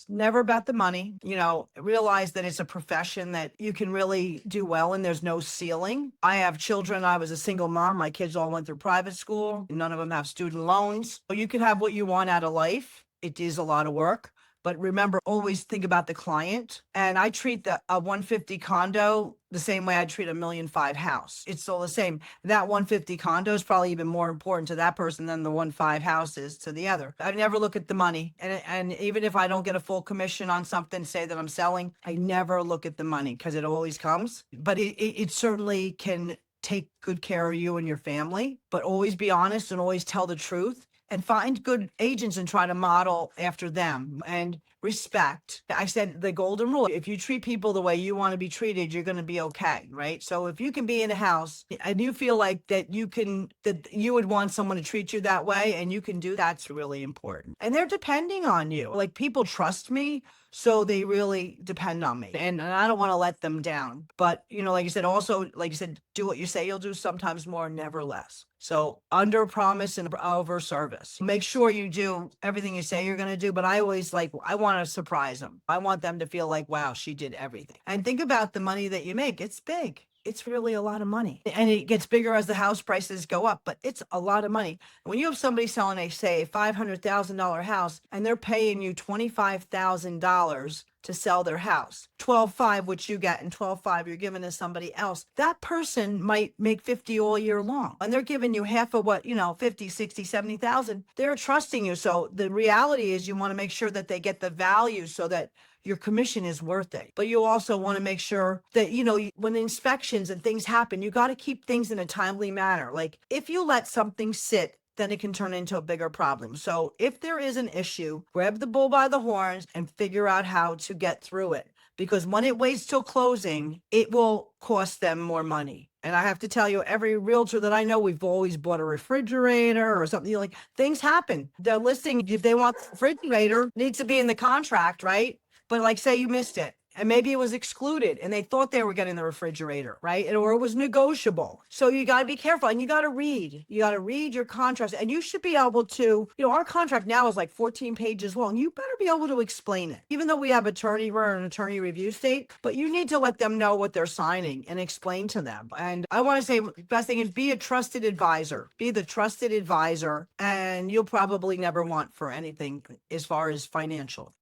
It's never about the money. Realize that it's a profession that you can really do well and there's no ceiling. I have children. I was a single mom. My kids all went through private school. None of them have student loans. So you can have what you want out of life. It is a lot of work. But remember, always think about the client. And I treat a 150 condo the same way I treat a 1,500,000 house. It's still the same. That 150 condo is probably even more important to that person than the 1.5 house is to the other. I never look at the money. And even if I don't get a full commission on something, say that I'm selling, I never look at the money because it always comes. But it certainly can take good care of you and your family, but always be honest and always tell the truth and find good agents and try to model after them and respect. I said the golden rule, if you treat people the way you want to be treated, you're going to be okay, right? So if you can be in a house and you feel like that you would want someone to treat you that way and you can do that's really important. And they're depending on you. Like people trust me, so they really depend on me. And I don't want to let them down. But, like you said, also, like you said, do what you say you'll do, sometimes more, never less. So under promise and over service. Make sure you do everything you say you're going to do. But I want to surprise them. I want them to feel like, wow, she did everything. And think about the money that you make. It's big. It's really a lot of money. And it gets bigger as the house prices go up, but it's a lot of money. When you have somebody selling a $500,000 house and they're paying you $25,000 to sell their house, 12.5, which you get, and 12.5 you're giving to somebody else, that person might make 50 all year long. And they're giving you half of what, 50, 60, 70,000. They're trusting you. So the reality is you want to make sure that they get the value so that your commission is worth it. But you also want to make sure that, when inspections and things happen, you got to keep things in a timely manner. Like if you let something sit, then it can turn into a bigger problem. So if there is an issue, grab the bull by the horns and figure out how to get through it. Because when it waits till closing, it will cost them more money. And I have to tell you, every realtor that I know, we've always bought a refrigerator or something. Like things happen. They're listing, if they want the refrigerator, needs to be in the contract, right? But like say you missed it and maybe it was excluded and they thought they were getting the refrigerator, right? Or it was negotiable. So you got to be careful and you got to read your contracts and you should be able to, our contract now is like 14 pages long. You better be able to explain it, even though we have we're an attorney review state, but you need to let them know what they're signing and explain to them. And I want to say the best thing is be a trusted advisor, be the trusted advisor, and you'll probably never want for anything as far as financial.